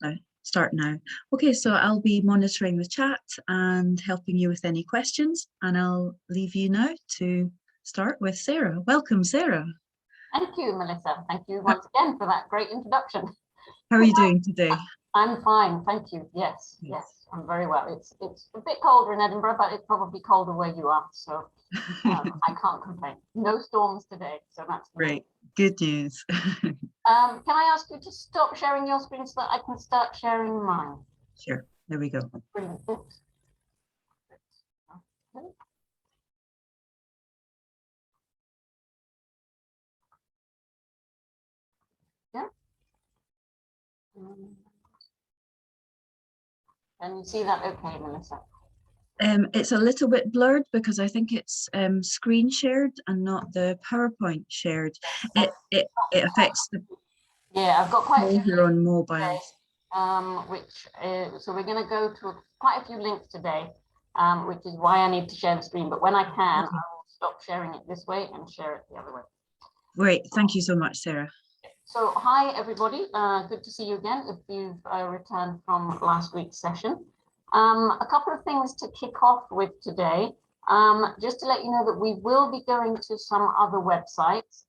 No, start now. Okay, so I'll be monitoring the chat and helping you with any questions, and I'll leave you now to start with Sarah. Welcome, Sarah. Thank you, Melissa. Thank you once again for that great introduction. How are you doing today? I'm fine, thank you. Yes, I'm very well. It's a bit colder in Edinburgh, but it's probably colder where you are, so I can't complain. No storms today, so that's great. Good news. Can I ask you to stop sharing your screen so that I can start sharing mine? Sure, there we go. Brilliant. Yeah. Can you see that okay, Melissa? It's a little bit blurred because I think it's screen shared and not the PowerPoint shared. It affects the I've got quite a few here on mobiles. So we're going to go to quite a few links today, which is why I need to share the screen. But when I can, I will stop sharing it this way and share it the other way. Great, thank you so much, Sarah. So hi everybody, good to see you again if you've returned from last week's session. A couple of things to kick off with today, just to let you know that we will be going to some other websites.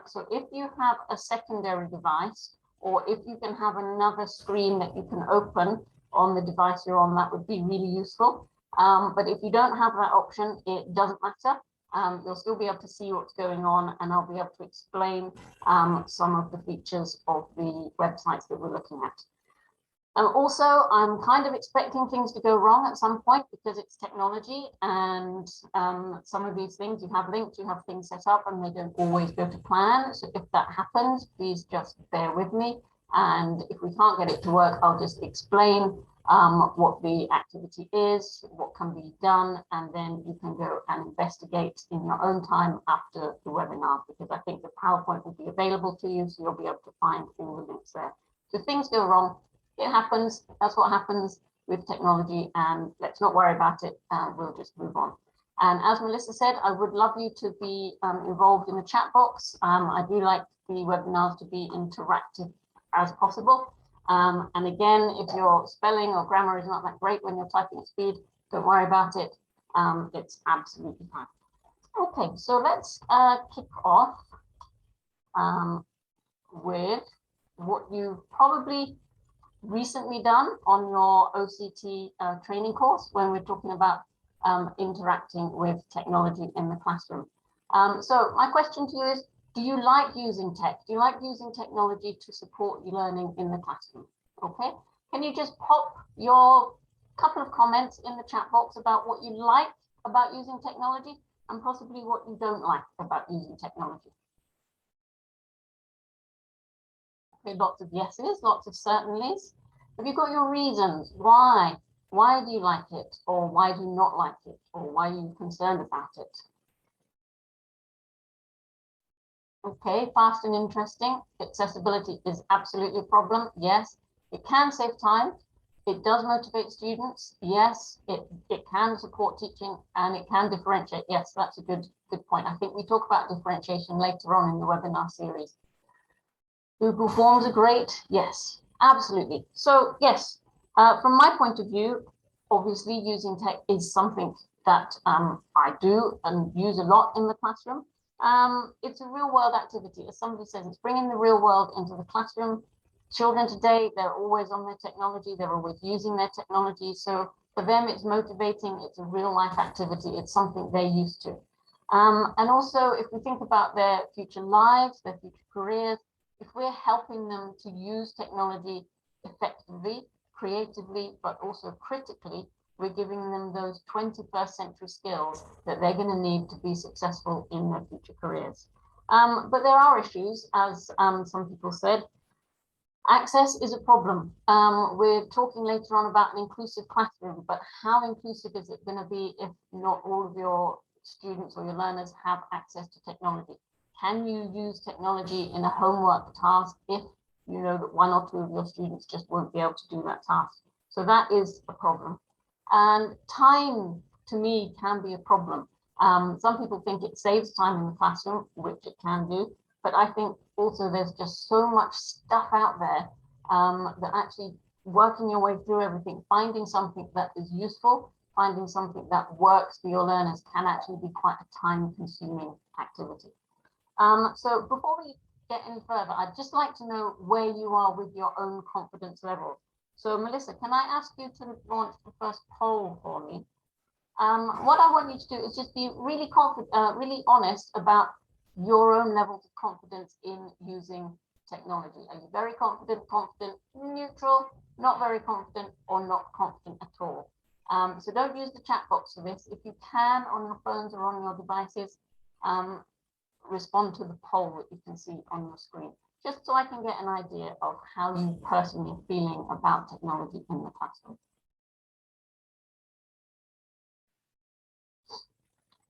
So if you have a secondary device, or if you can have another screen that you can open on the device you're on, that would be really useful. But if you don't have that option, it doesn't matter. You'll still be able to see what's going on, and I'll be able to explain some of the features of the websites that we're looking at. Also, I'm kind of expecting things to go wrong at some point because it's technology, and some of these things you have linked, you have things set up, and they don't always go to plan. So if that happens, please just bear with me. And if we can't get it to work, I'll just explain what the activity is, what can be done, and then you can go and investigate in your own time after the webinar, because I think the PowerPoint will be available to you, so you'll be able to find all the links there. So if things go wrong, it happens. That's what happens with technology, and let's not worry about it. We'll just move on. And as Melissa said, I would love you to be involved in the chat box. I do like the webinars to be interactive as possible. And again, if your spelling or grammar is not that great when you're typing at speed, don't worry about it. It's absolutely fine. Okay, so let's kick off with what you've probably recently done on your OCT training course when we're talking about interacting with technology in the classroom. So my question to you is, do you like using tech? Do you like using technology to support your learning in the classroom? Okay, can you just pop your couple of comments in the chat box about what you like about using technology and possibly what you don't like about using technology? Okay, lots of yeses, lots of certainlys. Have you got your reasons? Why? Why do you like it? Or why do you not like it? Or why are you concerned about it? Okay, fast and interesting. Accessibility is absolutely a problem. Yes, it can save time. It does motivate students. Yes, it can support teaching, and it can differentiate. Yes, that's a good point. I think we talk about differentiation later on in the webinar series. Google Forms are great. Yes, absolutely. So yes, from my point of view, obviously using tech is something that I do and use a lot in the classroom. It's a real world activity. As somebody says, it's bringing the real world into the classroom. Children today, they're always on their technology. They're always using their technology. So for them, it's motivating. It's a real life activity. It's something they're used to. And also, if we think about their future lives, their future careers, if we're helping them to use technology effectively, creatively, but also critically, we're giving them those 21st century skills that they're going to need to be successful in their future careers. But there are issues, as some people said. Access is a problem. We're talking later on about an inclusive classroom, but how inclusive is it going to be if not all of your students or your learners have access to technology? Can you use technology in a homework task if you know that one or two of your students just won't be able to do that task? So that is a problem. And time, to me, can be a problem. Some people think it saves time in the classroom, which it can do, but I think also there's just so much stuff out there that actually working your way through everything, finding something that is useful, finding something that works for your learners can actually be quite a time-consuming activity. So before we get any further, I'd just like to know where you are with your own confidence level. So Melissa, can I ask you to launch the first poll for me? What I want you to do is just be really really honest about your own levels of confidence in using technology. Are you very confident, neutral, not very confident, or not confident at all? So don't use the chat box for this. If you can, on your phones or on your devices, respond to the poll that you can see on your screen, just so I can get an idea of how you personally are feeling about technology in the classroom.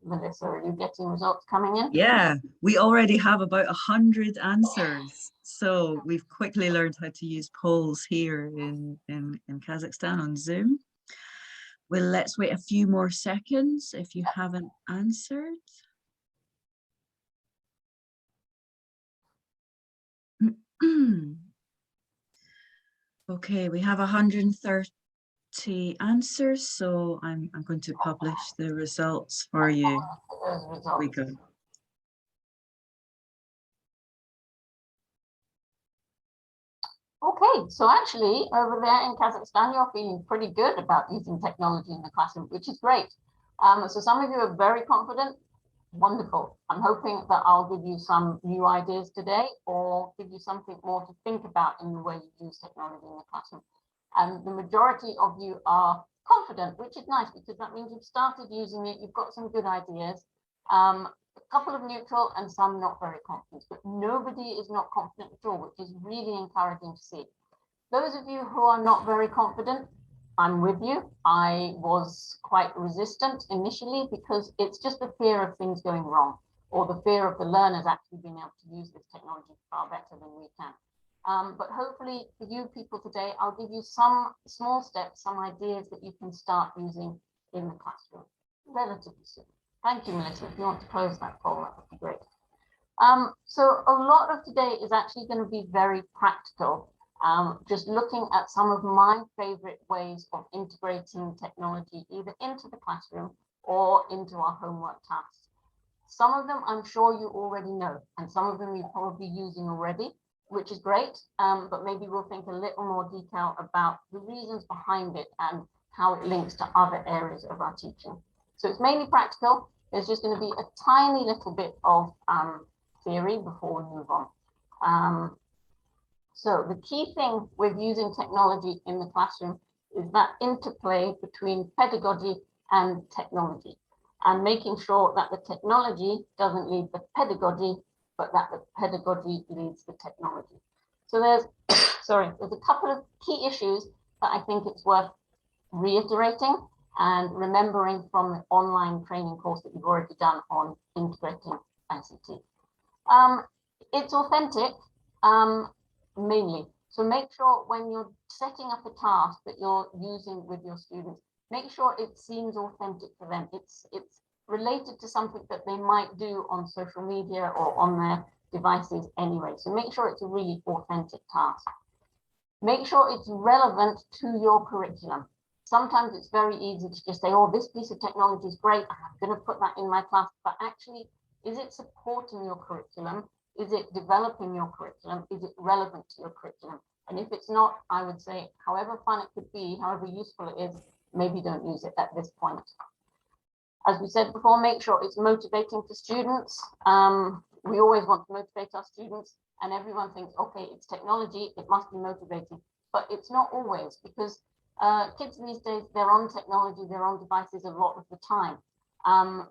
Melissa, are you getting results coming in? Yeah, we already have about 100 answers. So we've quickly learned how to use polls here in Kazakhstan on Zoom. Well, let's wait a few more seconds if you haven't answered. Okay, we have 130 answers, so I'm going to publish the results for you. Here we go. Okay, so actually over there in Kazakhstan, you're feeling pretty good about using technology in the classroom, which is great. So some of you are very confident. Wonderful. I'm hoping that I'll give you some new ideas today or give you something more to think about in the way you use technology in the classroom. And the majority of you are confident, which is nice because that means you've started using it, you've got some good ideas. A couple of neutral and some not very confident, but nobody is not confident at all, which is really encouraging to see. Those of you who are not very confident, I'm with you. I was quite resistant initially because it's just the fear of things going wrong or the fear of the learners actually being able to use this technology far better than we can. But hopefully for you people today, I'll give you some small steps, some ideas that you can start using in the classroom relatively soon. Thank you, Melissa. If you want to close that poll, that would be great. So a lot of today is actually going to be very practical. Just looking at some of my favorite ways of integrating technology either into the classroom or into our homework tasks. Some of them I'm sure you already know, and some of them you're probably using already, which is great, but maybe we'll think a little more detail about the reasons behind it and how it links to other areas of our teaching. So it's mainly practical. There's just going to be a tiny little bit of theory before we move on. So the key thing with using technology in the classroom is that interplay between pedagogy and technology, and making sure that the technology doesn't lead the pedagogy, but that the pedagogy leads the technology. So there's, there's a couple of key issues that I think it's worth reiterating and remembering from the online training course that you've already done on integrating ICT. It's authentic, mainly. So make sure when you're setting up a task that you're using with your students, make sure it seems authentic for them. It's related to something that they might do on social media or on their devices anyway. So make sure it's a really authentic task. Make sure it's relevant to your curriculum. Sometimes it's very easy to just say, oh, this piece of technology is great, I'm going to put that in my class, but actually, is it supporting your curriculum? Is it developing your curriculum? Is it relevant to your curriculum? And if it's not, I would say, however fun it could be, however useful it is, maybe don't use it at this point. As we said before, make sure it's motivating for students. We always want to motivate our students, and everyone thinks, okay, it's technology, it must be motivating, but it's not always, because kids these days, they're on technology, they're on devices a lot of the time.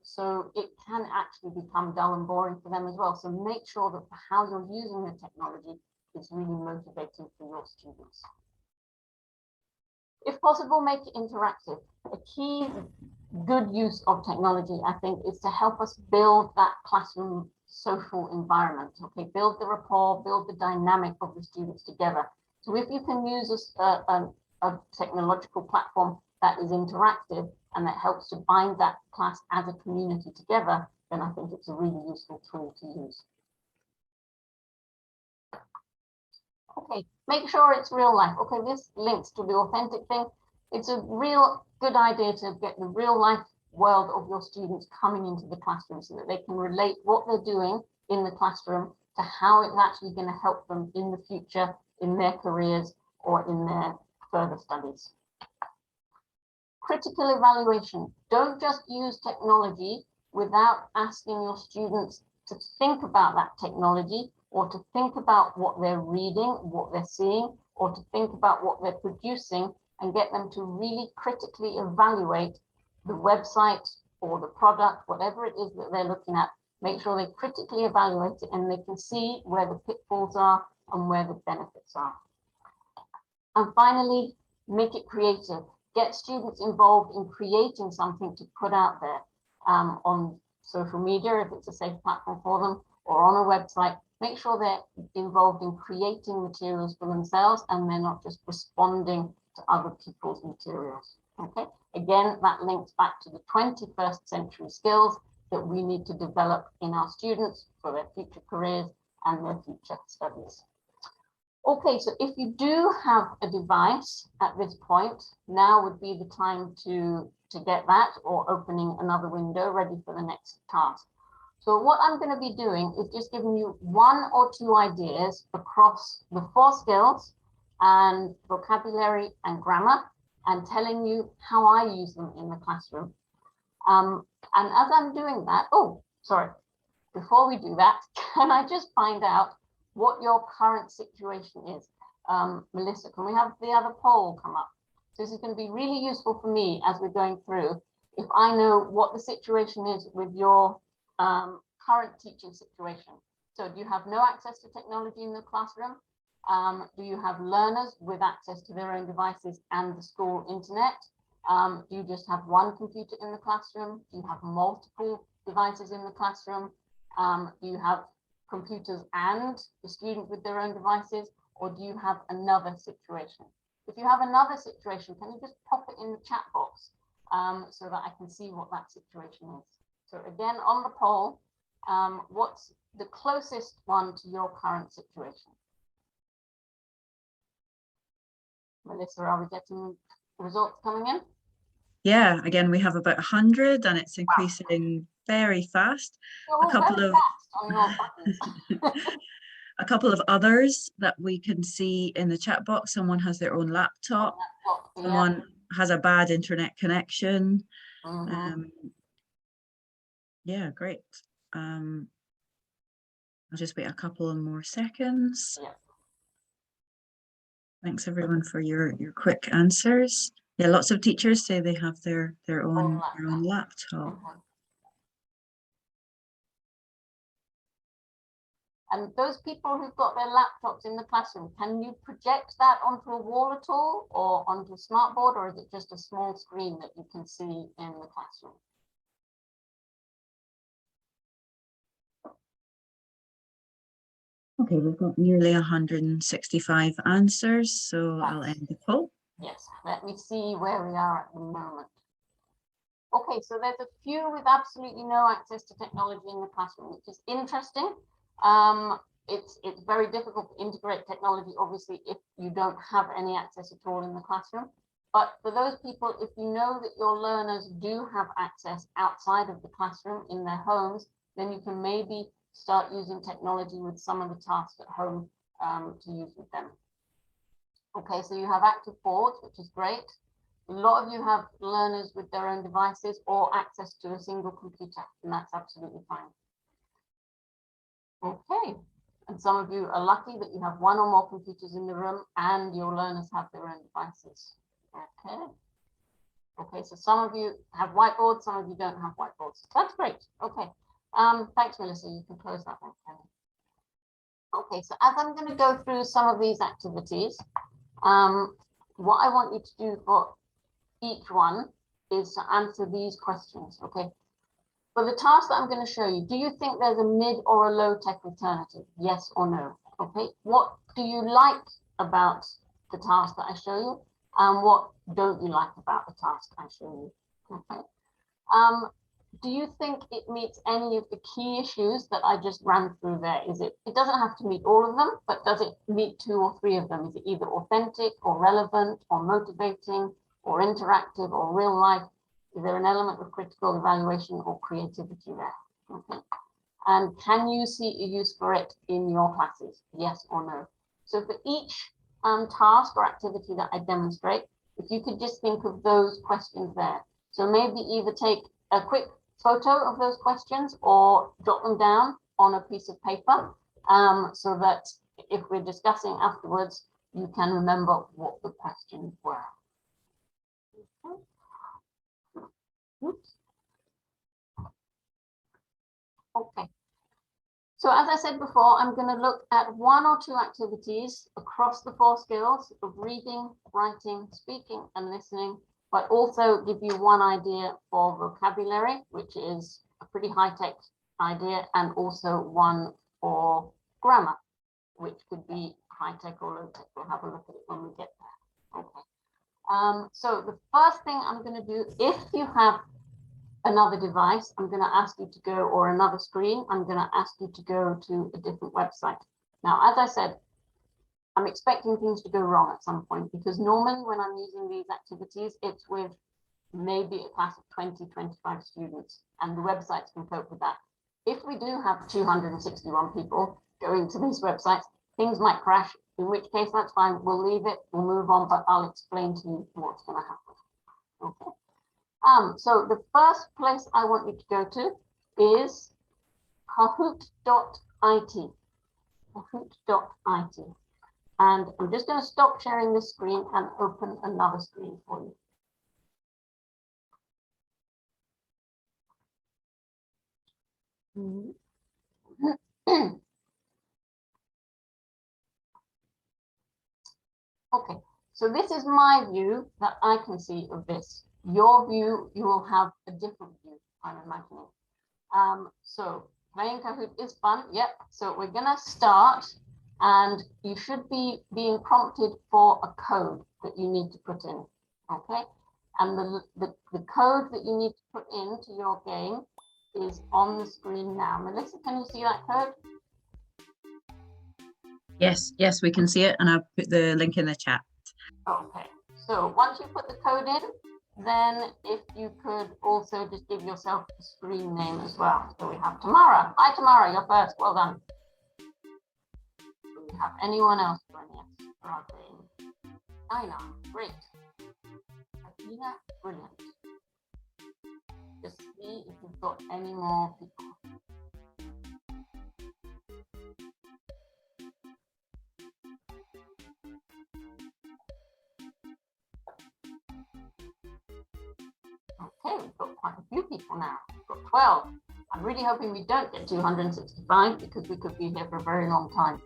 So it can actually become dull and boring for them as well. So make sure that how you're using the technology is really motivating for your students. If possible, make it interactive. A key good use of technology, I think, is to help us build that classroom social environment. Okay, build the rapport, build the dynamic of the students together. So if you can use a technological platform that is interactive and that helps to bind that class as a community together, then I think it's a really useful tool to use. Okay, make sure it's real life. Okay, this links to the authentic thing. It's a real good idea to get the real life world of your students coming into the classroom so that they can relate what they're doing in the classroom to how it's actually going to help them in the future, in their careers, or in their further studies. Critical evaluation. Don't just use technology without asking your students to think about that technology, or to think about what they're reading, what they're seeing, or to think about what they're producing, and get them to really critically evaluate the website or the product, whatever it is that they're looking at. Make sure they critically evaluate it and they can see where the pitfalls are and where the benefits are. And finally, make it creative. Get students involved in creating something to put out there on social media, if it's a safe platform for them, or on a website. Make sure they're involved in creating materials for themselves and they're not just responding to other people's materials. Okay, again, that links back to the 21st century skills that we need to develop in our students for their future careers and their future studies. Okay, so if you do have a device at this point, now would be the time to get that, or opening another window ready for the next task. So what I'm going to be doing is just giving you 1 or 2 ideas across the 4 skills and vocabulary and grammar, and telling you how I use them in the classroom. And as I'm doing that, oh, sorry, before we do that, can I just find out what your current situation is? Melissa, can we have the other poll come up? So this is going to be really useful for me as we're going through, if I know what the situation is with your current teaching situation. So do you have no access to technology in the classroom? Do you have learners with access to their own devices and the school internet? Do you just have 1 computer in the classroom? Do you have multiple devices in the classroom? Do you have computers and the student with their own devices, or do you have another situation? If you have another situation, can you just pop it in the chat box so that I can see what that situation is? So again, on the poll, what's the closest one to your current situation? Melissa, are we getting results coming in? Yeah, again, we have about 100 and it's increasing very fast. You're A couple very of fast on your buttons. a couple of others that we can see in the chat box. Someone has their own laptop. Someone has a bad internet connection. Yeah, great. I'll just wait a couple of more seconds. Yeah. Thanks everyone for your quick answers. Yeah, lots of teachers say they have their own laptop. And those people who've got their laptops in the classroom, can you project that onto a wall at all, or onto a smartboard, or is it just a small screen that you can see in the classroom? Okay, we've got nearly 165 answers, so I'll end the poll. Yes, let me see where we are at the moment. Okay, so there's a few with absolutely no access to technology in the classroom, which is interesting. It's very difficult to integrate technology, obviously, if you don't have any access at all in the classroom. But for those people, if you know that your learners do have access outside of the classroom in their homes, then you can maybe start using technology with some of the tasks at home to use with them. Okay, so you have active boards, which is great. A lot of you have learners with their own devices or access to a single computer, and that's absolutely fine. Okay, and some of you are lucky that you have 1 or more computers in the room and your learners have their own devices. Okay. Okay, so some of you have whiteboards, some of you don't have whiteboards. That's great. Okay. Thanks, Melissa. You can close that one. Okay, so as I'm going to go through some of these activities, what I want you to do for each one is to answer these questions. Okay. For the task that I'm going to show you, do you think there's a mid or a low tech alternative? Yes or no? Okay. What do you like about the task that I show you? And what don't you like about the task I show you? Okay. do you think it meets any of the key issues that I just ran through there? It doesn't have to meet all of them, but does it meet 2 or 3 of them? Is it either authentic or relevant or motivating or interactive or real life? Is there an element of critical evaluation or creativity there? Okay. And can you see a use for it in your classes? Yes or no? So for each task or activity that I demonstrate, if you could just think of those questions there. So maybe either take a quick photo of those questions or jot them down on a piece of paper, so that if we're discussing afterwards, you can remember what the questions were. Oops. Okay. So as I said before, I'm going to look at 1 or 2 activities across the 4 skills of reading, writing, speaking, and listening, but also give you 1 idea for vocabulary, which is a pretty high-tech idea, and also 1 for grammar, which could be high-tech or low-tech. We'll have a look at it when we get there. Okay. So the first thing I'm going to do, if you have another device, I'm going to ask you to go, or another screen, I'm going to ask you to go to a different website. Now, as I said, I'm expecting things to go wrong at some point, because normally when I'm using these activities, it's with maybe a class of 20, 25 students, and the websites can cope with that. If we do have 261 people going to these websites, things might crash, in which case that's fine. We'll leave it, we'll move on, but I'll explain to you what's going to happen. Okay. So the first place I want you to go to is kahoot.it. Kahoot.it. And I'm just going to stop sharing this screen and open another screen for you. Okay, so this is my view that I can see of this. Your view, you will have a different view, I'm imagining. So playing Kahoot is fun. Yep. So we're going to start, and you should be being prompted for a code that you need to put in. Okay. And the code that you need to put into your game is on the screen now. Melissa, can you see that code? Yes, we can see it, and I'll put the link in the chat. Okay. So once you put the code in, then if you could also just give yourself a screen name as well. So we have Tamara. Hi, Tamara, you're first. Well done. Do we have anyone else joining us for our game? Aina, great. Aina, brilliant. Just see if we've got any more people. Okay, we've got quite a few people now. We've got 12. I'm really hoping we don't get 265 because we could be here for a very long time.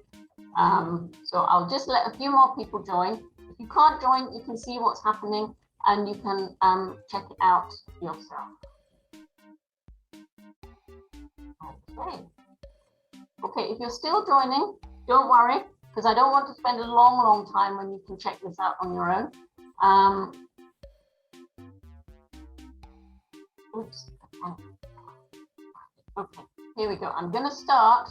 So I'll just let a few more people join. If you can't join, you can see what's happening and you can check it out yourself. Okay. Okay, if you're still joining, don't worry, because I don't want to spend a long time when you can check this out on your own. Oops. Okay, here we go. I'm going to start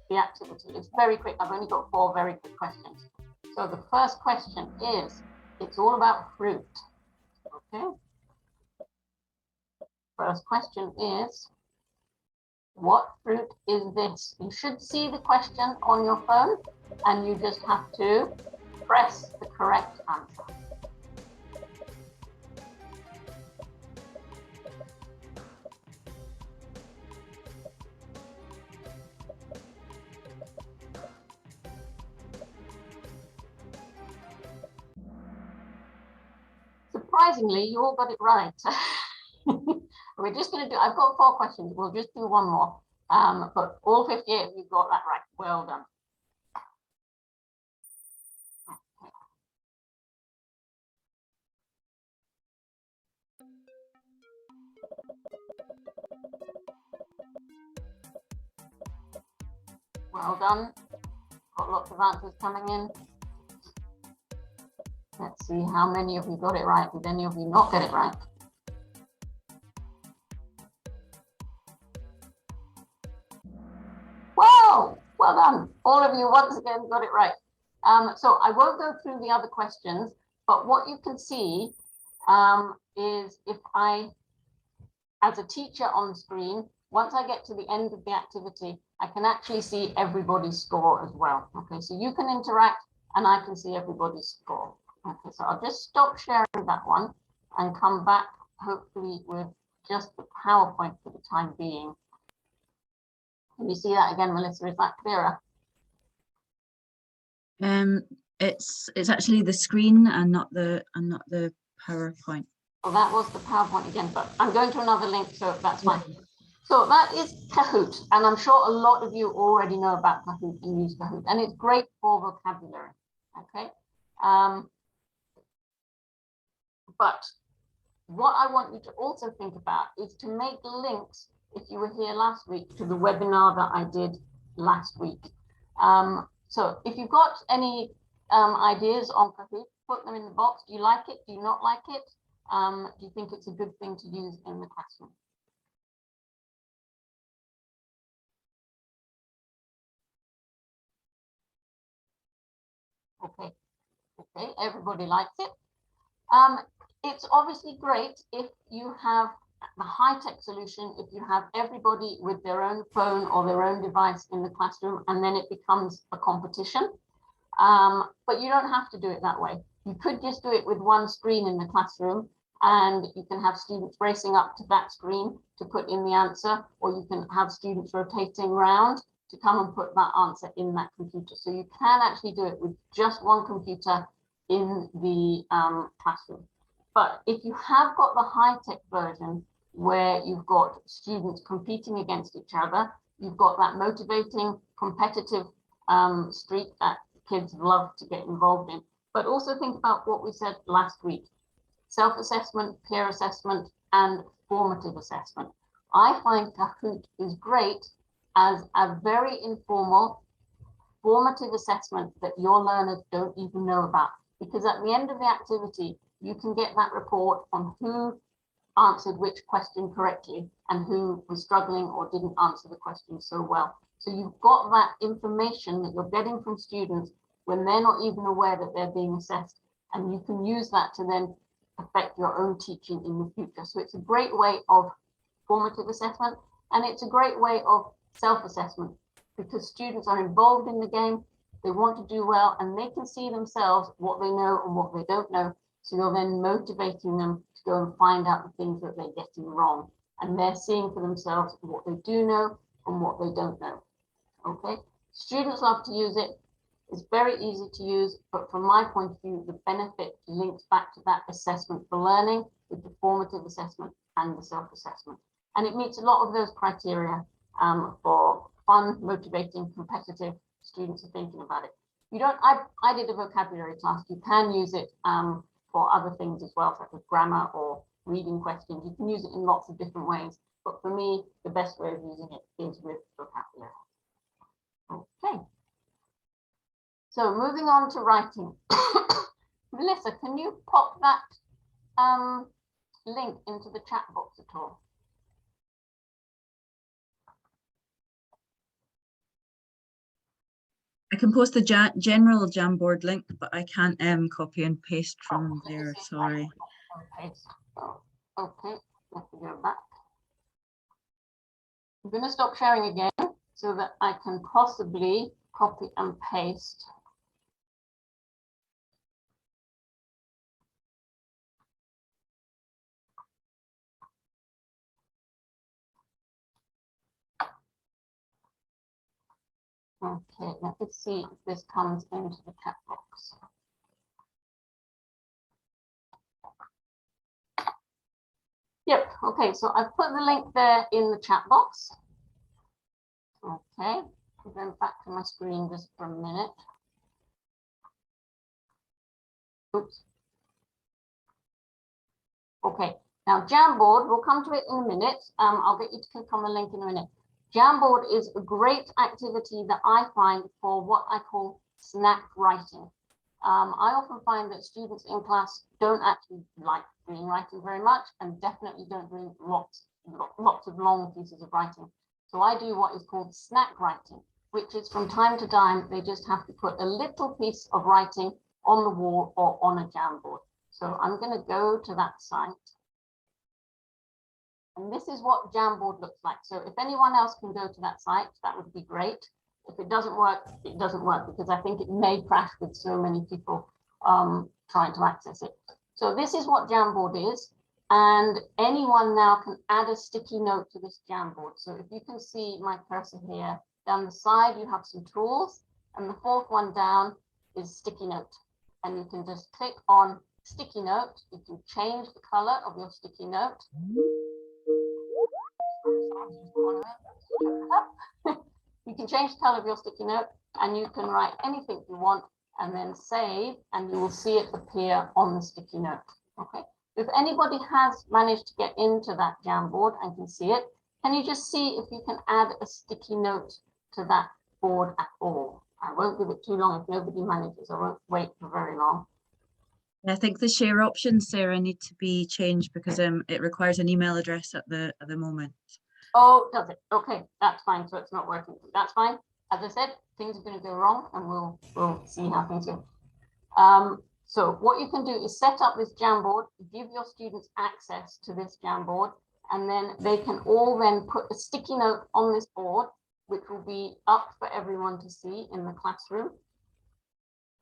the activity. It's very quick. I've only got 4 very quick questions. So the first question is, it's all about fruit. Okay. First question is, what fruit is this? You should see the question on your phone, and you just have to press the correct answer. Surprisingly, you all got it right. We're just going to do, I've got 4 questions. We'll just do 1 more. But all 58 of you got that right. Well done. Well done. Got lots of answers coming in. Let's see how many of you got it right. Did any of you not get it right? done. All of you once again got it right. So I won't go through the other questions, but what you can see is if I, as a teacher on the screen, once I get to the end of the activity, I can actually see everybody's score as well. Okay, so you can interact and I can see everybody's score. Okay, so I'll just stop sharing that one and come back hopefully with just the PowerPoint for the time being. Can you see that again, Melissa? Is that clearer? It's actually the screen and not the PowerPoint. Well, that was the PowerPoint again, but I'm going to another link, so that's fine. So that is Kahoot, and I'm sure a lot of you already know about Kahoot and use Kahoot, and it's great for vocabulary. Okay. But what I want you to also think about is to make links, if you were here last week, to the webinar that I did last week. So if you've got any ideas on Kahoot, put them in the box. Do you like it? Do you not like it? Do you think it's a good thing to use in the classroom? Okay, okay, everybody likes it. It's obviously great if you have the high-tech solution, if you have everybody with their own phone or their own device in the classroom, and then it becomes a competition. But you don't have to do it that way. You could just do it with one screen in the classroom, and you can have students racing up to that screen to put in the answer, or you can have students rotating around to come and put that answer in that computer. So you can actually do it with just one computer in the classroom. But if you have got the high-tech version where you've got students competing against each other, you've got that motivating, competitive streak that kids love to get involved in. But also think about what we said last week: self-assessment, peer assessment, and formative assessment. I find Kahoot is great as a very informal, formative assessment that your learners don't even know about. Because at the end of the activity, you can get that report on who answered which question correctly and who was struggling or didn't answer the question so well. So you've got that information that you're getting from students when they're not even aware that they're being assessed. And you can use that to then affect your own teaching in the future. So it's a great way of formative assessment, and it's a great way of self-assessment, because students are involved in the game, they want to do well, and they can see themselves what they know and what they don't know. So you're then motivating them to go and find out the things that they're getting wrong, and they're seeing for themselves what they do know and what they don't know. Okay, students love to use it. It's very easy to use, but from my point of view, the benefit links back to that assessment for learning with the formative assessment and the self-assessment. And it meets a lot of those criteria for fun, motivating, competitive. Students are thinking about it. You don't, I did a vocabulary class. You can use it for other things as well, such as grammar or reading questions. You can use it in lots of different ways. But for me, the best way of using it is with vocabulary. Okay. So moving on to writing. Melissa, can you pop that link into the chat box at all? I can post the general Jamboard link, but I can't copy and paste from there, sorry. Okay, let me go back. I'm going to stop sharing again so that I can possibly copy and paste. Okay, let me see if this comes into the chat box. Yep, okay, so I've put the link there in the chat box. Okay, I'm going back to my screen just for a minute. Oops. Okay, now Jamboard, we'll come to it in a minute. I'll get you to click on the link in a minute. Jamboard is a great activity that I find for what I call snack writing. I often find that students in class don't actually like reading writing very much, and definitely don't do lots of long pieces of writing. So I do what is called snack writing. which is from time to time, they just have to put a little piece of writing on the wall or on a Jamboard. So I'm going to go to that site. And this is what Jamboard looks like. So if anyone else can go to that site, that would be great. If it doesn't work, it doesn't work, because I think it may crash with so many people trying to access it. So this is what Jamboard is. And anyone now can add a sticky note to this Jamboard. So if you can see my cursor here, down the side, you have some tools. And the fourth one down is sticky note. And you can just click on sticky note. You can change the color of your sticky note. You can change the color of your sticky note, and you can write anything you want and then save, and you will see it appear on the sticky note. Okay. If anybody has managed to get into that Jamboard and can see it, can you just see if you can add a sticky note to that board at all? I won't give it too long if nobody manages. I won't wait for very long. I think the share options, Sarah, need to be changed because it requires an email address at the moment. Oh, does it? Okay, that's fine. So it's not working. That's fine. As I said, things are going to go wrong, and we'll see how things go. So what you can do is set up this Jamboard, give your students access to this Jamboard, and then they can all then put a sticky note on this board, which will be up for everyone to see in the classroom.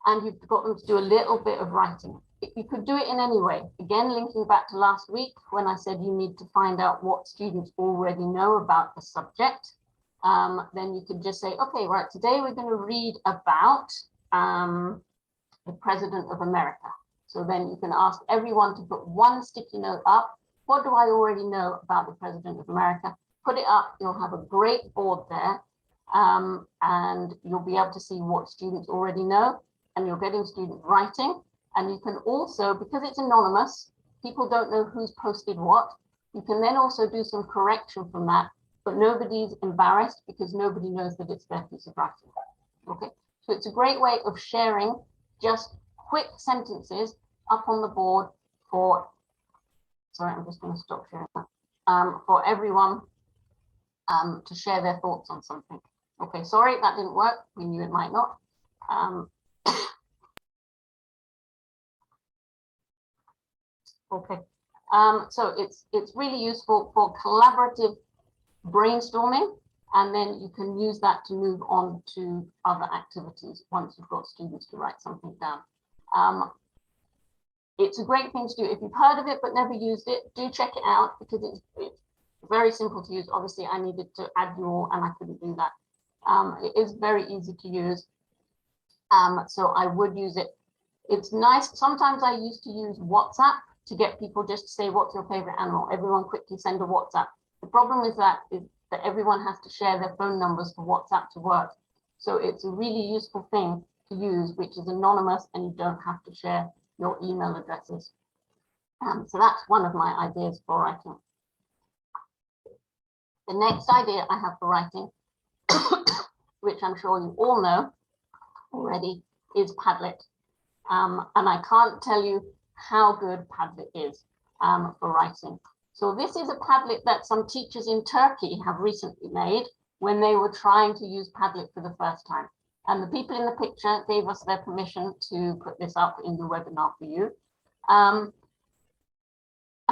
And you've got them to do a little bit of writing. You could do it in any way. Again, linking back to last week when I said you need to find out what students already know about the subject. Then you could just say, okay, right, today we're going to read about the President of America. So then you can ask everyone to put one sticky note up. What do I already know about the President of America? Put it up. You'll have a great board there. And you'll be able to see what students already know. And you're getting students writing. And you can also, because it's anonymous, people don't know who's posted what. You can then also do some correction from that, but nobody's embarrassed because nobody knows that it's their piece of writing. Okay, so it's a great way of sharing just quick sentences up on the board for, sorry, I'm just going to stop sharing that, for everyone to share their thoughts on something. Okay, sorry, that didn't work. We knew it might not. Okay, so it's really useful for collaborative brainstorming, and then you can use that to move on to other activities once you've got students to write something down. It's a great thing to do. If you've heard of it but never used it, do check it out because it's very simple to use. Obviously, I needed to add you all and I couldn't do that. It is very easy to use, so I would use it. It's nice. Sometimes I used to use WhatsApp to get people just to say, what's your favorite animal? Everyone quickly send a WhatsApp. The problem is that everyone has to share their phone numbers for WhatsApp to work. So it's a really useful thing to use, which is anonymous, and you don't have to share your email addresses. So that's one of my ideas for writing. The next idea I have for writing, which I'm sure you all know already, is Padlet. And I can't tell you how good Padlet is for writing. So this is a Padlet that some teachers in Turkey have recently made when they were trying to use Padlet for the first time. And the people in the picture gave us their permission to put this up in the webinar for you. I'm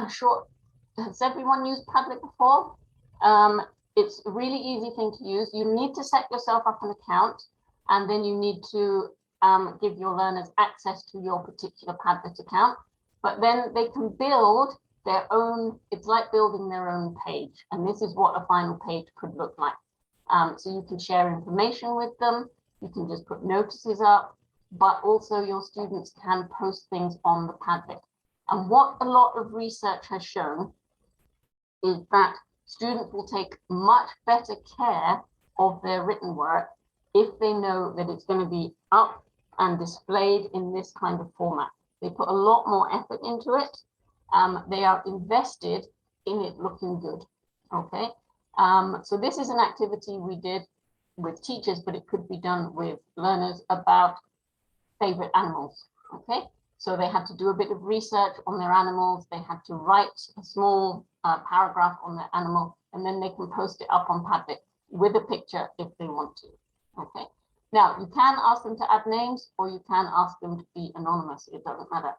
sure, has everyone used Padlet before? It's a really easy thing to use. You need to set yourself up an account, and then you need to give your learners access to your particular Padlet account, but then they can build their own, it's like building their own page. And this is what a final page could look like. So you can share information with them. You can just put notices up, but also your students can post things on the Padlet. And what a lot of research has shown is that students will take much better care of their written work if they know that it's going to be up and displayed in this kind of format. They put a lot more effort into it. They are invested in it looking good. Okay, so this is an activity we did with teachers, but it could be done with learners about favorite animals. Okay, so they had to do a bit of research on their animals. They had to write a small paragraph on their animal, and then they can post it up on Padlet with a picture if they want to. Okay. Now, you can ask them to add names or you can ask them to be anonymous. It doesn't matter.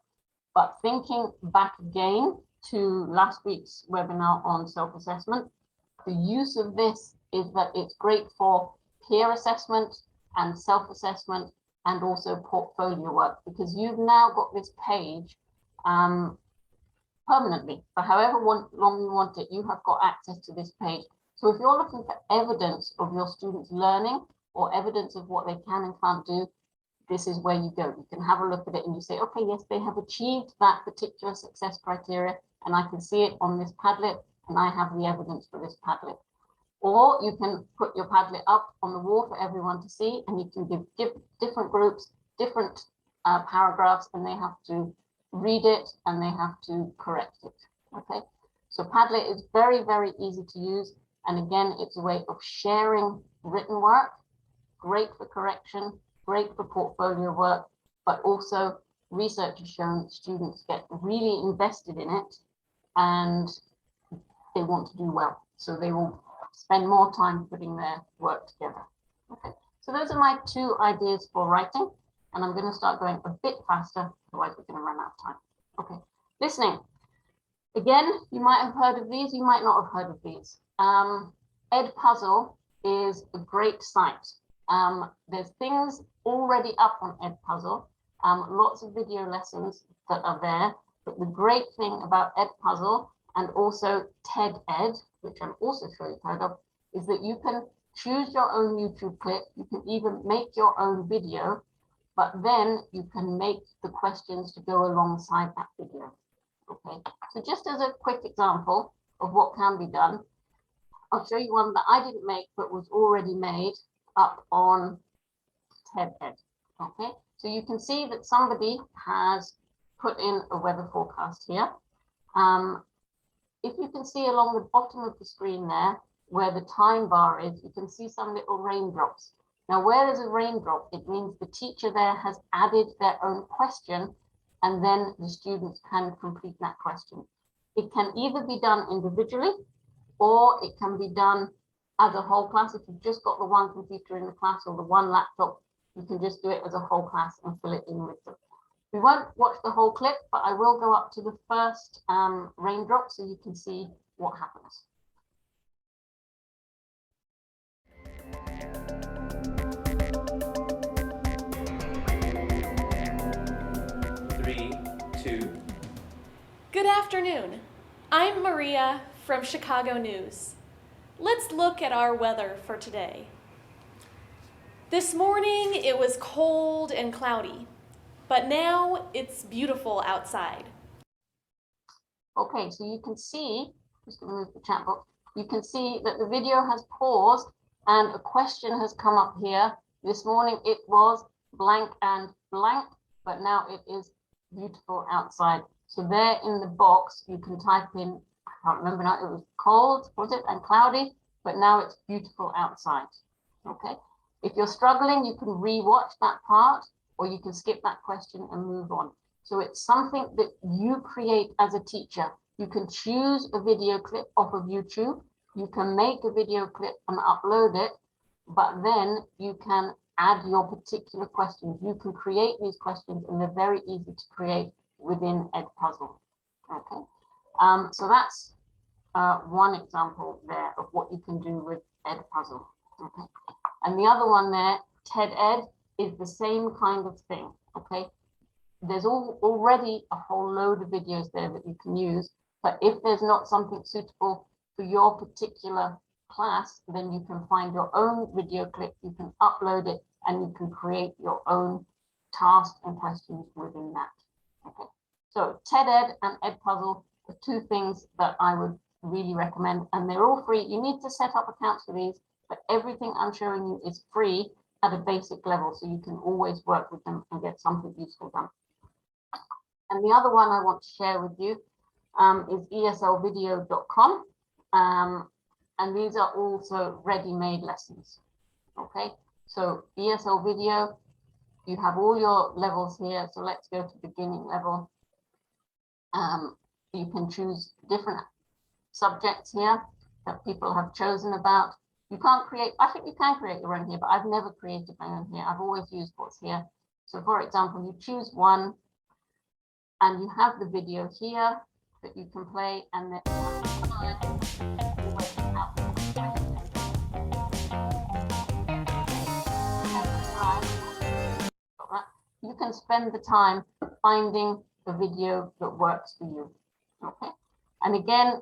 But thinking back again to last week's webinar on self-assessment, the use of this is that it's great for peer assessment and self-assessment and also portfolio work, because you've now got this page permanently for however long you want it. You have got access to this page. So if you're looking for evidence of your students learning or evidence of what they can and can't do, this is where you go. You can have a look at it and you say, okay, yes, they have achieved that particular success criteria and I can see it on this Padlet and I have the evidence for this Padlet. Or you can put your Padlet up on the wall for everyone to see, and you can give different groups different paragraphs, and they have to read it and they have to correct it. Okay, so Padlet is very, very easy to use. And again, it's a way of sharing written work, great for correction, great for portfolio work, but also research has shown students get really invested in it and they want to do well. So they will spend more time putting their work together. Okay, so those are my two ideas for writing, and I'm going to start going a bit faster, otherwise we're going to run out of time. Okay, listening. Again, you might have heard of these, you might not have heard of these. Edpuzzle is a great site. There's things already up on Edpuzzle, lots of video lessons that are there, but the great thing about Edpuzzle and also TED-Ed, which I'm also sure you've heard of, is that you can choose your own YouTube clip, you can even make your own video, but then you can make the questions to go alongside that video. Okay, so just as a quick example of what can be done, I'll show you one that I didn't make but was already made up on TED-Ed. Okay, so you can see that somebody has put in a weather forecast here. If you can see along the bottom of the screen there, where the time bar is, you can see some little raindrops. Now, where there's a raindrop, it means the teacher there has added their own question, and then the students can complete that question. It can either be done individually, or it can be done as a whole class. If you've just got the one computer in the class or the one laptop, you can just do it as a whole class and fill it in with them. We won't watch the whole clip, but I will go up to the first raindrop so you can see what happens. Three, two. Good afternoon. I'm Maria from Chicago News. Let's look at our weather for today. This morning it was cold and cloudy, but now it's beautiful outside. Okay, so you can see, just going to move the chat box, you can see that the video has paused and a question has come up here. This morning it was blank and blank, but now it is beautiful outside. So there in the box, you can type in, I can't remember now, it was cold, was it, and cloudy, but now it's beautiful outside. Okay, if you're struggling, you can re-watch that part, or you can skip that question and move on. So it's something that you create as a teacher. You can choose a video clip off of YouTube. You can make a video clip and upload it, but then you can add your particular questions. You can create these questions and they're very easy to create within Edpuzzle. Okay, so that's one example there of what you can do with Edpuzzle. Okay, and the other one there, TED-Ed, is the same kind of thing. Okay, there's already a whole load of videos there that you can use, but if there's not something suitable for your particular class, then you can find your own video clip, you can upload it, and you can create your own task and questions within that. Okay, so TED-Ed and Edpuzzle are two things that I would really recommend, and they're all free. You need to set up accounts for these, but everything I'm showing you is free at a basic level, so you can always work with them and get something useful done. And the other one I want to share with you is eslvideo.com, and these are also ready-made lessons. Okay, so ESL Video, you have all your levels here. So let's go to beginning level. You can choose different subjects here that people have chosen about. You can't create, I think you can create your own here, but I've never created my own here. I've always used what's here. So for example, you choose one and you have the video here that you can play, and then you can spend the time finding the video that works for you. Okay. And again,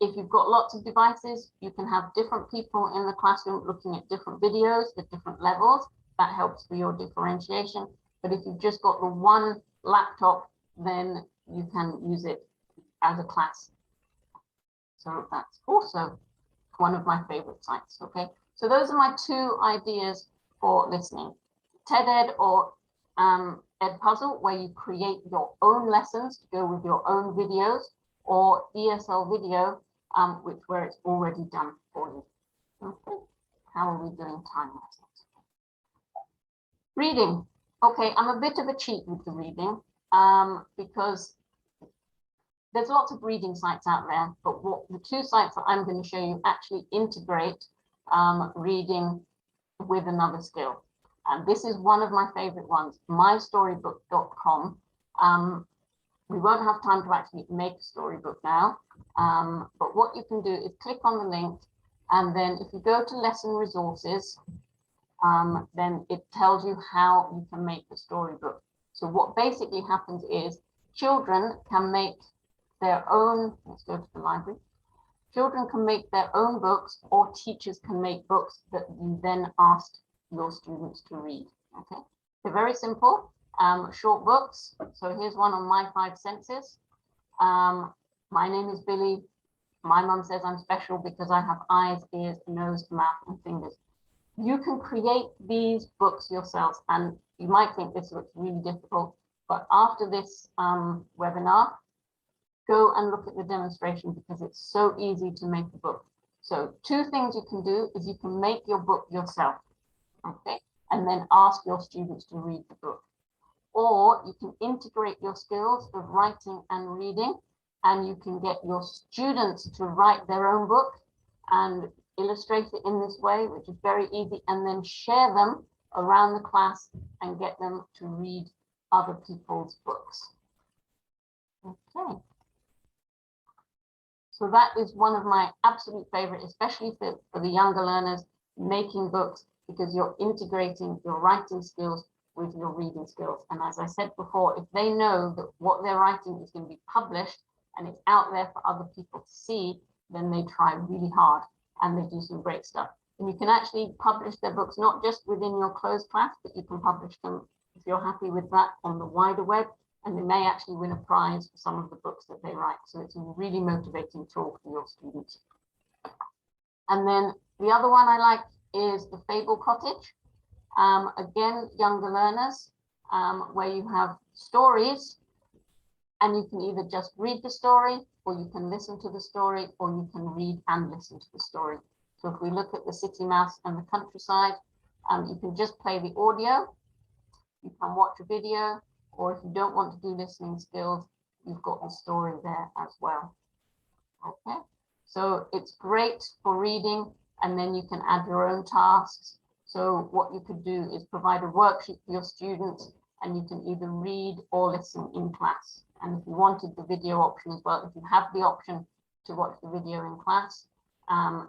if you've got lots of devices, you can have different people in the classroom looking at different videos at different levels. That helps for your differentiation. But if you've just got the one laptop, then you can use it as a class. So that's also one of my favorite sites. Okay. So those are my two ideas for listening. TED-Ed or Edpuzzle, where you create your own lessons to go with your own videos, or ESL video, where it's already done for you. Okay. How are we doing time-wise? Reading. Okay, I'm a bit of a cheat with the reading because there's lots of reading sites out there, but what the two sites that I'm going to show you actually integrate reading with another skill. And this is one of my favorite ones, mystorybook.com. We won't have time to actually make a storybook now, but what you can do is click on the link, and then if you go to lesson resources, then it tells you how you can make the storybook. So what basically happens is children can make their own, let's go to the library. Children can make their own books, or teachers can make books that you then ask your students to read. Okay, they're very simple, short books. So here's one on my 5 senses. My name is Billy. My mum says I'm special because I have eyes, ears, nose, mouth, and fingers. You can create these books yourselves, and you might think this looks really difficult, but after this webinar, go and look at the demonstration because it's so easy to make a book. So 2 things you can do is you can make your book yourself, okay, and then ask your students to read the book. Or you can integrate your skills of writing and reading, and you can get your students to write their own book and illustrate it in this way, which is very easy, and then share them around the class and get them to read other people's books. Okay. So that is one of my absolute favorite, especially for the younger learners, making books, because you're integrating your writing skills with your reading skills. And as I said before, if they know that what they're writing is going to be published and it's out there for other people to see, then they try really hard and they do some great stuff. And you can actually publish their books, not just within your closed class, but you can publish them, if you're happy with that, on the wider web, and they may actually win a prize for some of the books that they write. So it's a really motivating tool for your students. And then the other one I like is the Fable Cottage. Again, younger learners, where you have stories, and you can either just read the story, or you can listen to the story, or you can read and listen to the story. So if we look at the city mouse and the countryside, you can just play the audio, you can watch a video, or if you don't want to do listening skills, you've got the story there as well. Okay, so it's great for reading, and then you can add your own tasks. So what you could do is provide a worksheet for your students, and you can either read or listen in class. And if you wanted the video option as well, if you have the option to watch the video in class,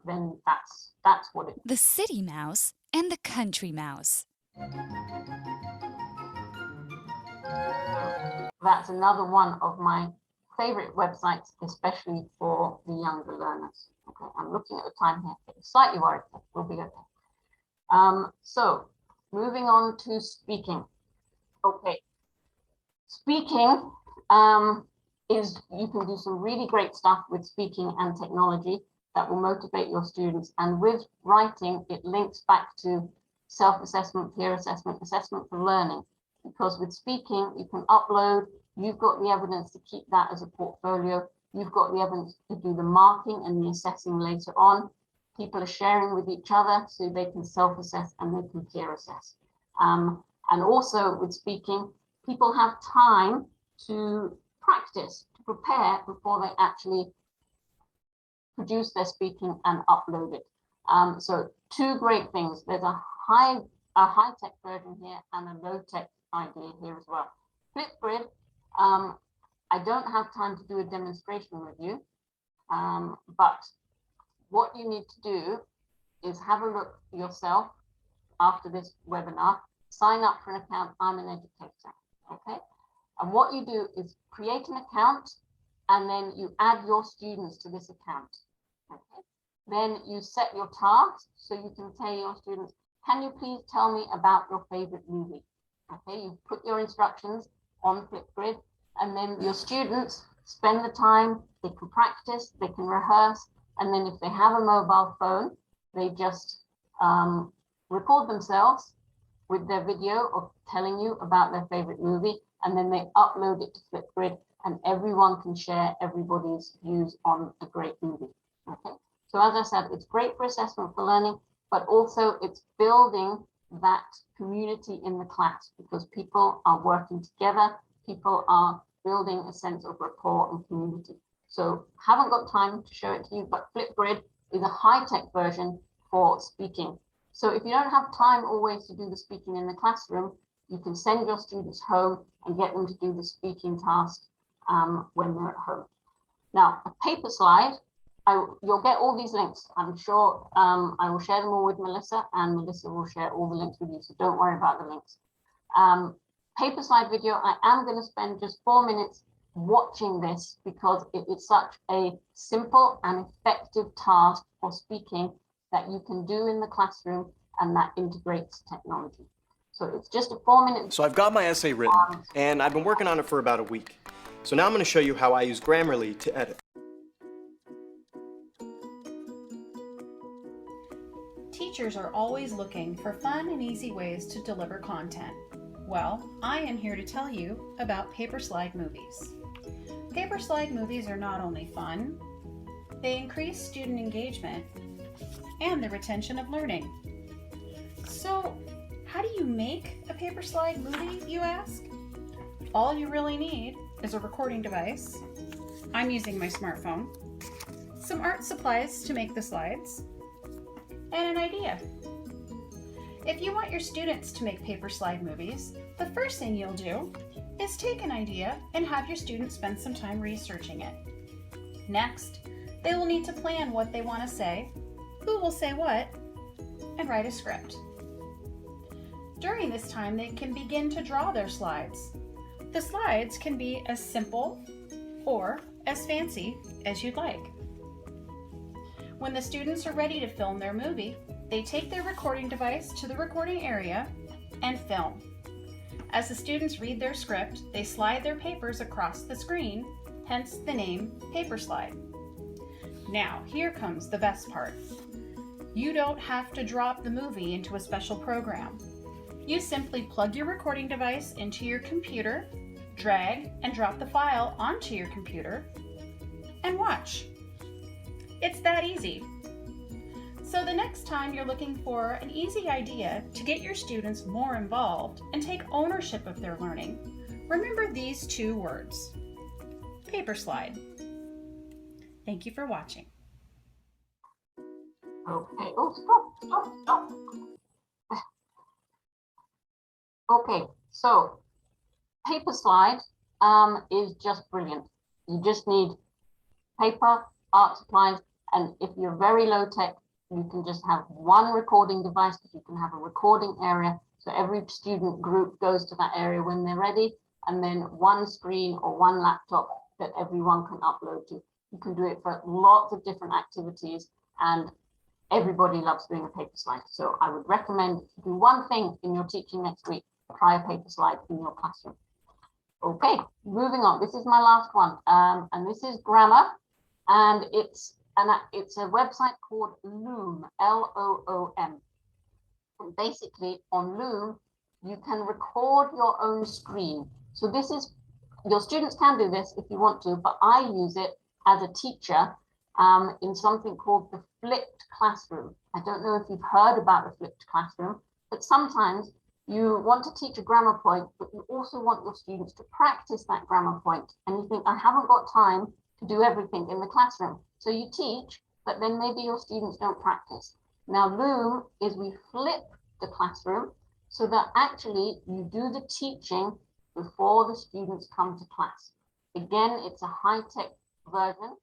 then that's what it is. The city mouse and the country mouse. That's another one of my favorite websites, especially for the younger learners. Okay, I'm looking at the time here, getting slightly worried, but we'll be okay. So moving on to speaking. Okay, speaking is, you can do some really great stuff with speaking and technology that will motivate your students. And with writing, it links back to self-assessment, peer assessment, assessment for learning. Because with speaking, you can upload, you've got the evidence to keep that as a portfolio. You've got the evidence to do the marking and the assessing later on. People are sharing with each other so they can self-assess and they can peer assess. And also with speaking, people have time to practice, to prepare before they actually produce their speaking and upload it. So two great things. There's a high-tech version here and a low-tech idea here as well. Flipgrid, I don't have time to do a demonstration with you, but what you need to do is have a look yourself after this webinar, sign up for an account. I'm an educator, okay? And what you do is create an account and then you add your students to this account, okay? Then you set your tasks, so you can tell your students, can you please tell me about your favorite movie? Okay, you put your instructions on Flipgrid, and then your students spend the time, they can practice, they can rehearse, and then if they have a mobile phone, they just record themselves with their video of telling you about their favorite movie, and then they upload it to Flipgrid, and everyone can share everybody's views on a great movie. Okay, so as I said, it's great for assessment for learning, but also it's building that community in the class because people are working together, people are building a sense of rapport and community. So haven't got time to show it to you, but Flipgrid is a high-tech version for speaking. So if you don't have time always to do the speaking in the classroom, you can send your students home and get them to do the speaking task when they're at home. Now, a paper slide, you'll get all these links. I'm sure I will share them all with Melissa, and Melissa will share all the links with you, so don't worry about the links. Paper slide video, I am going to spend just 4 minutes watching this because it's such a simple and effective task for speaking that you can do in the classroom and that integrates technology. So it's just a 4-minute. So I've got my essay written and I've been working on it for about a week. So now I'm going to show you how I use Grammarly to edit. Teachers are always looking for fun and easy ways to deliver content. Well, I am here to tell you about paper slide movies. Paper slide movies are not only fun, they increase student engagement and the retention of learning. So, how do you make a paper slide movie, you ask? All you really need is a recording device. I'm using my smartphone, some art supplies to make the slides, and an idea. If you want your students to make paper slide movies, the first thing you'll do is take an idea and have your students spend some time researching it. Next, they will need to plan what they want to say, who will say what, and write a script. During this time, they can begin to draw their slides. The slides can be as simple or as fancy as you'd like. When the students are ready to film their movie, they take their recording device to the recording area and film. As the students read their script, they slide their papers across the screen, hence the name paper slide. Now, here comes the best part. You don't have to drop the movie into a special program. You simply plug your recording device into your computer, drag and drop the file onto your computer, and watch. It's that easy. So the next time you're looking for an easy idea to get your students more involved and take ownership of their learning, remember these 2 words: paper slide. Thank you for watching. Okay, oh, stop. Okay, so paper slide is just brilliant. You just need paper, art supplies, and if you're very low tech, you can just have one recording device, because you can have a recording area. So every student group goes to that area when they're ready, and then one screen or one laptop that everyone can upload to. You can do it for lots of different activities, and everybody loves doing a paper slide. So I would recommend if you do one thing in your teaching next week, try a paper slide in your classroom. Okay, moving on. This is my last one, and this is grammar, and it's a website called Loom, L-O-O-M. And basically on Loom, you can record your own screen. So this is, your students can do this if you want to, but I use it as a teacher in something called the flipped classroom. I don't know if you've heard about the flipped classroom, but sometimes you want to teach a grammar point, but you also want your students to practice that grammar point. And you think, I haven't got time to do everything in the classroom. So you teach, but then maybe your students don't practice. Now, Loom is we flip the classroom so that actually you do the teaching before the students come to class. Again, it's a high-tech version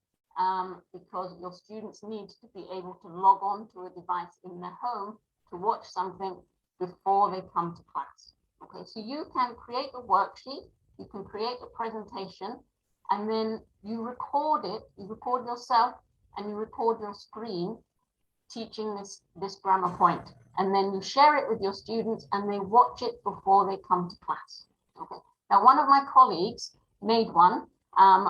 because your students need to be able to log on to a device in their home to watch something before they come to class. Okay, so you can create a worksheet, you can create a presentation, and then you record it, you record yourself, and you record your screen teaching this grammar point. And then you share it with your students and they watch it before they come to class. Okay. Now, one of my colleagues made one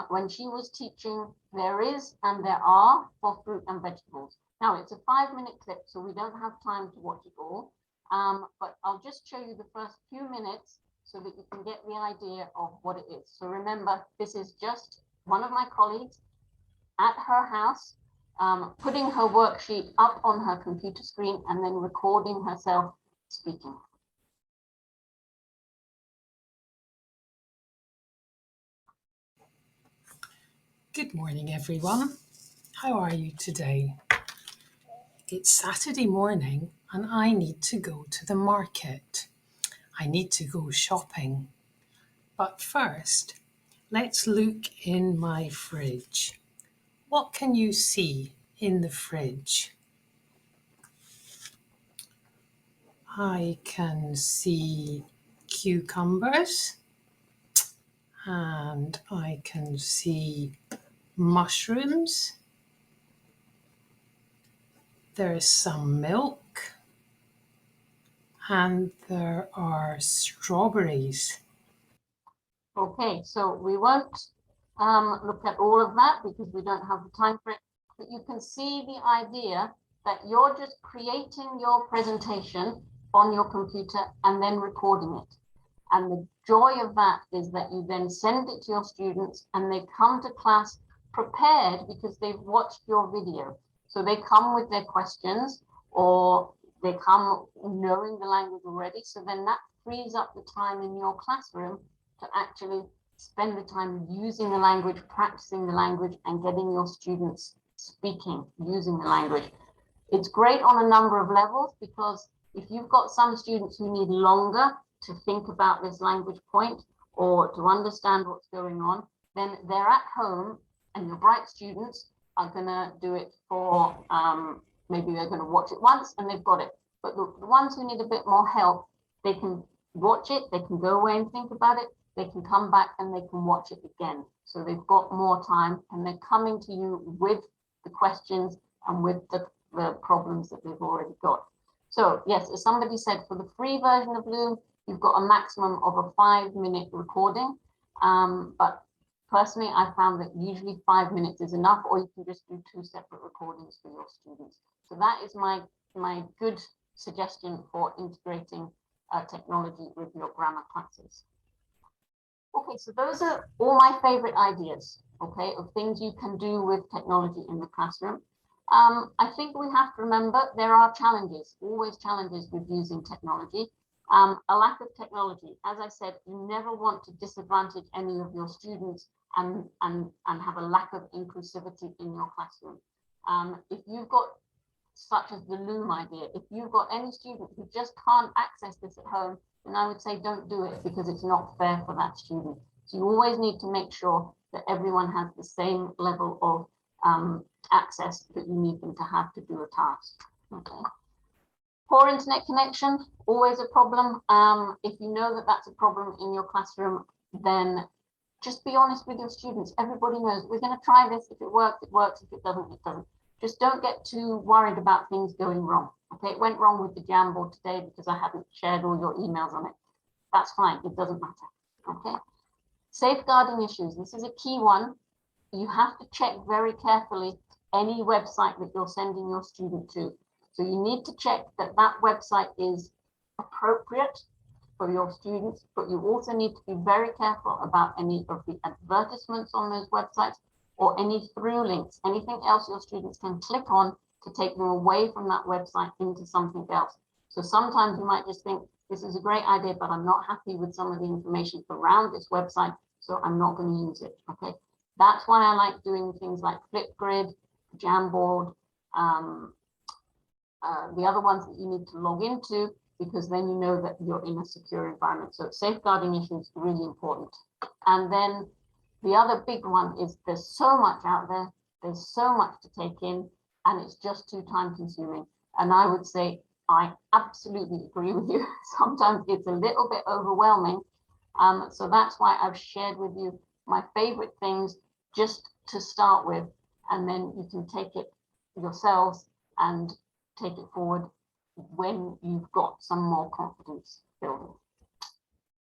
when she was teaching there is and there are for fruit and vegetables. Now, it's a 5-minute clip, so we don't have time to watch it all. But I'll just show you the first few minutes so that you can get the idea of what it is. So remember, this is just one of my colleagues at her house, putting her worksheet up on her computer screen and then recording herself speaking. Good morning, everyone. How are you today? It's Saturday morning and I need to go to the market. I need to go shopping. But first, let's look in my fridge. What can you see in the fridge? I can see cucumbers and I can see mushrooms. There's some milk and there are strawberries. Okay, so we won't look at all of that because we don't have the time for it, but you can see the idea that you're just creating your presentation on your computer and then recording it. And the joy of that is that you then send it to your students and they come to class prepared because they've watched your video. So they come with their questions or they come knowing the language already. So then that frees up the time in your classroom to actually spend the time using the language, practicing the language, and getting your students speaking, using the language. It's great on a number of levels because if you've got some students who need longer to think about this language point or to understand what's going on, then they're at home and your bright students are going to do it for, maybe they're going to watch it once and they've got it. But the ones who need a bit more help, they can watch it, they can go away and think about it, they can come back and they can watch it again. So they've got more time and they're coming to you with the questions and with the problems that they've already got. So yes, as somebody said, for the free version of Loom, you've got a maximum of a 5-minute recording. But personally, I found that usually 5 minutes is enough, or you can just do 2 separate recordings for your students. So that is my good suggestion for integrating technology with your grammar classes. Okay, so those are all my favorite ideas, okay, of things you can do with technology in the classroom. I think we have to remember there are challenges, always challenges with using technology. A lack of technology, as I said, you never want to disadvantage any of your students and have a lack of inclusivity in your classroom. If you've got, such as the Loom idea, if you've got any student who just can't access this at home, then I would say don't do it because it's not fair for that student. So you always need to make sure that everyone has the same level of access that you need them to have to do a task. Okay. Poor internet connection, always a problem. If you know that that's a problem in your classroom, then just be honest with your students. Everybody knows we're going to try this. If it works, it works. If it doesn't, it doesn't. Just don't get too worried about things going wrong. Okay, it went wrong with the Jamboard today because I haven't shared all your emails on it. That's fine, it doesn't matter. Okay, safeguarding issues. This is a key one. You have to check very carefully any website that you're sending your student to. So you need to check that that website is appropriate for your students, but you also need to be very careful about any of the advertisements on those websites or any through links, anything else your students can click on to take them away from that website into something else. So sometimes you might just think, this is a great idea, but I'm not happy with some of the information around this website, so I'm not going to use it, okay? That's why I like doing things like Flipgrid, Jamboard, the other ones that you need to log into, because then you know that you're in a secure environment. So safeguarding issues are really important. And then the other big one is there's so much out there, there's so much to take in, and it's just too time consuming. And I would say I absolutely agree with you. Sometimes it's a little bit overwhelming. So that's why I've shared with you my favorite things just to start with, and then you can take it yourselves and take it forward when you've got some more confidence building.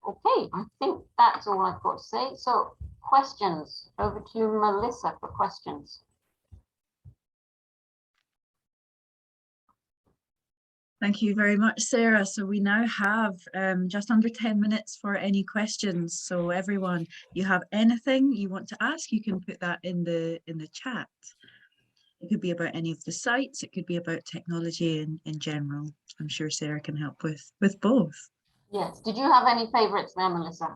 Okay, I think that's all I've got to say. So questions, over to you, Melissa, for questions. Thank you very much, Sarah. So we now have just under 10 minutes for any questions. So everyone, you have anything you want to ask, you can put that in the chat. It could be about any of the sites, it could be about technology in general. I'm sure Sarah can help with both. Yes, did you have any favorites there, Melissa?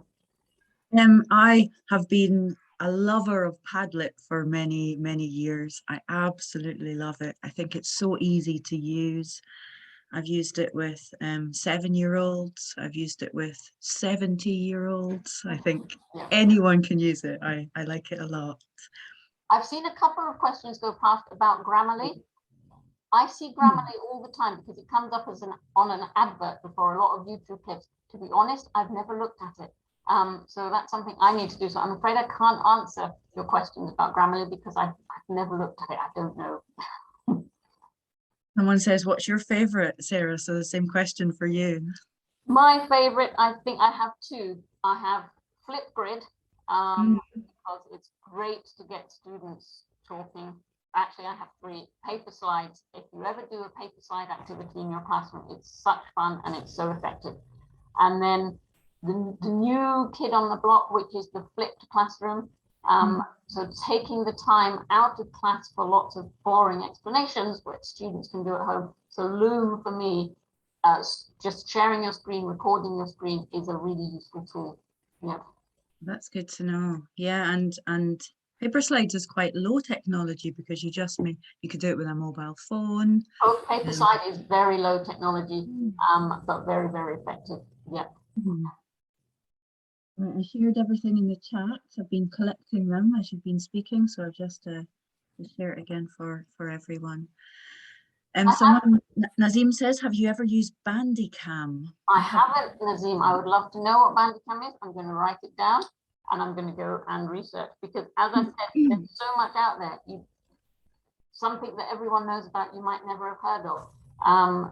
I have been a lover of Padlet for many, many years. I absolutely love it. I think it's so easy to use. I've used it with 7-year-olds. I've used it with 70-year-olds. I think anyone can use it. I like it a lot. I've seen a couple of questions go past about Grammarly. I see Grammarly all the time because it comes up as on an advert before a lot of YouTube clips. To be honest, I've never looked at it. So that's something I need to do. So I'm afraid I can't answer your questions about Grammarly because I've never looked at it. I don't know. Someone says, what's your favorite, Sarah? So the same question for you. My favorite, I think I have two. I have Flipgrid, because it's great to get students talking. Actually, I have 3 paper slides. If you ever do a paper slide activity in your classroom, it's such fun and it's so effective. And then the new kid on the block, which is the flipped classroom. So taking the time out of class for lots of boring explanations, which students can do at home. So Loom for me, just sharing your screen, recording your screen is a really useful tool. Yeah. That's good to know. Yeah, and paper slides is quite low technology because you could do it with a mobile phone. Oh, paper slide is very low technology, but very, very effective. Yeah. I shared everything in the chat. I've been collecting them as you've been speaking, so I've just to share it again for everyone. Someone, Nazim says, have you ever used Bandicam? I haven't, Nazim. I would love to know what Bandicam is. I'm going to write it down and I'm going to go and research because, as I said, there's so much out there. Something that everyone knows about you might never have heard of.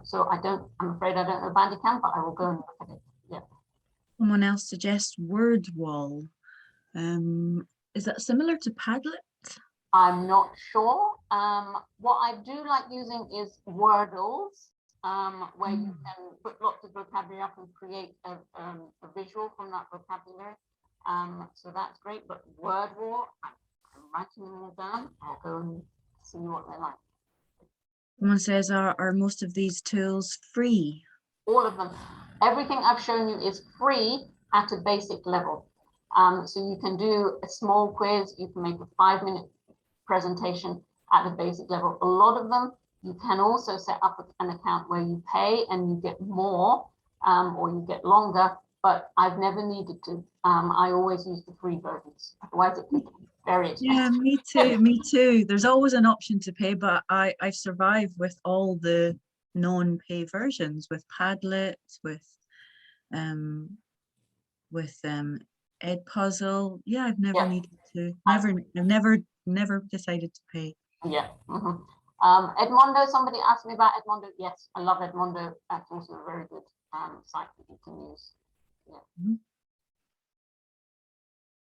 So I'm afraid I don't know Bandicam, but I will go and look at it. Yeah. Someone else suggests WordWall. Is that similar to Padlet? I'm not sure. What I do like using is Wordles, where you can put lots of vocabulary up and create a visual from that vocabulary. So that's great. But WordWall, I'm writing them all down. I'll go and see what they're like. Someone says, are most of these tools free? All of them. Everything I've shown you is free at a basic level. So you can do a small quiz, you can make a 5-minute presentation at a basic level. A lot of them, you can also set up an account where you pay and you get more or you get longer, but I've never needed to. I always use the free versions. Otherwise it becomes very expensive. Yeah, me too, me too. There's always an option to pay, but I've survived with all the non-pay versions, with Padlet, with Edpuzzle. Yeah, I've never needed to. I've never decided to pay. Yeah. Edmondo, somebody asked me about Edmondo. Yes, I love Edmondo. That's also a very good site that you can use.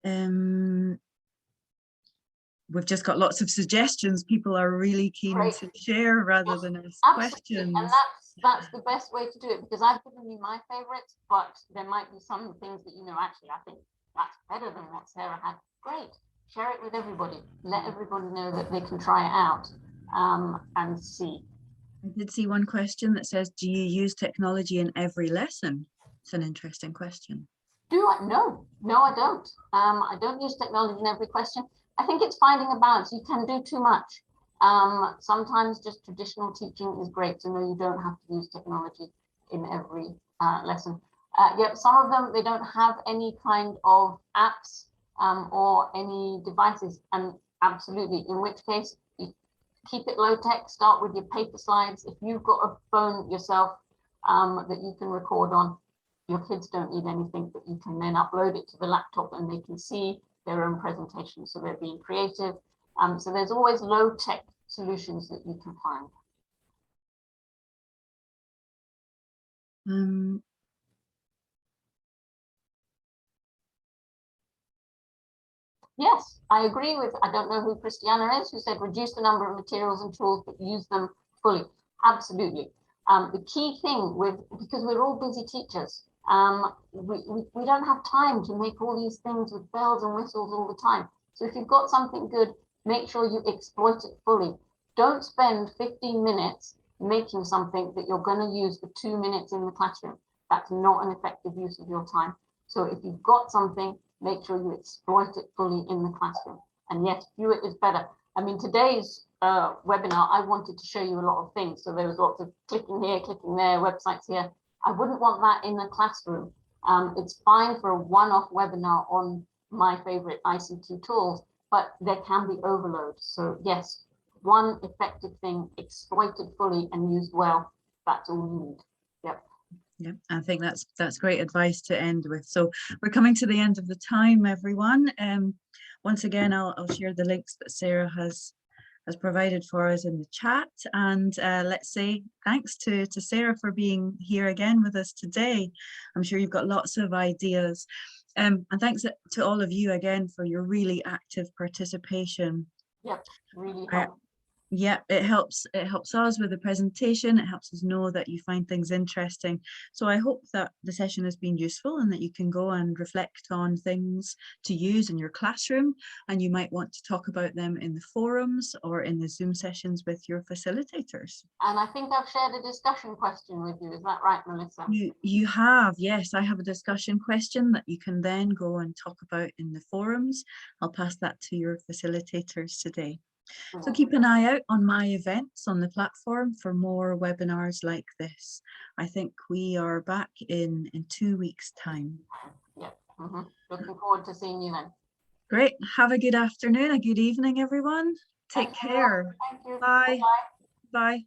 Yeah. We've just got lots of suggestions. People are really keen to share rather than ask questions. And that's the best way to do it, because I've given you my favorites, but there might be some things that, actually, I think that's better than what Sarah had. Great. Share it with everybody. Let everybody know that they can try it out and see. I did see one question that says, do you use technology in every lesson? It's an interesting question. Do I? No, I don't. I don't use technology in every question. I think it's finding a balance. You can do too much. Sometimes just traditional teaching is great, so no, you don't have to use technology in every lesson. Yep, some of them, they don't have any kind of apps or any devices, and absolutely, in which case, you keep it low tech, start with your paper slides. If you've got a phone yourself that you can record on, your kids don't need anything, but you can then upload it to the laptop and they can see their own presentation, so they're being creative. So there's always low tech solutions that you can find. Yes, I agree with, I don't know who Christiana is, who said reduce the number of materials and tools, but use them fully. Absolutely. The key thing with, because we're all busy teachers, we don't have time to make all these things with bells and whistles all the time. So if you've got something good, make sure you exploit it fully. Don't spend 15 minutes making something that you're going to use for 2 minutes in the classroom. That's not an effective use of your time. So if you've got something, make sure you exploit it fully in the classroom. And yes, fewer is better. I mean, today's webinar, I wanted to show you a lot of things. So there was lots of clicking here, clicking there, websites here. I wouldn't want that in the classroom. It's fine for a one-off webinar on my favorite ICT tools, but there can be overload. So yes, one effective thing, exploited fully and used well, that's all you need. Yep. Yeah, I think that's great advice to end with. So we're coming to the end of the time, everyone. Once again, I'll share the links that Sarah has provided for us in the chat, and let's say thanks to Sarah for being here again with us today. I'm sure you've got lots of ideas, and thanks to all of you again for your really active participation. Yep, really helpful. Yeah, it helps us with the presentation. It helps us know that you find things interesting. So I hope that the session has been useful and that you can go and reflect on things to use in your classroom, and you might want to talk about them in the forums or in the Zoom sessions with your facilitators. And I think I've shared a discussion question with you. Is that right, Melissa? You have, yes. I have a discussion question that you can then go and talk about in the forums. I'll pass that to your facilitators today. So keep an eye out on my events on the platform for more webinars like this. I think we are back in 2 weeks' time. Yeah, looking forward to seeing you then. Great. Have a good afternoon, a good evening, everyone. Take care. Thank you. Bye. Bye-bye. Bye.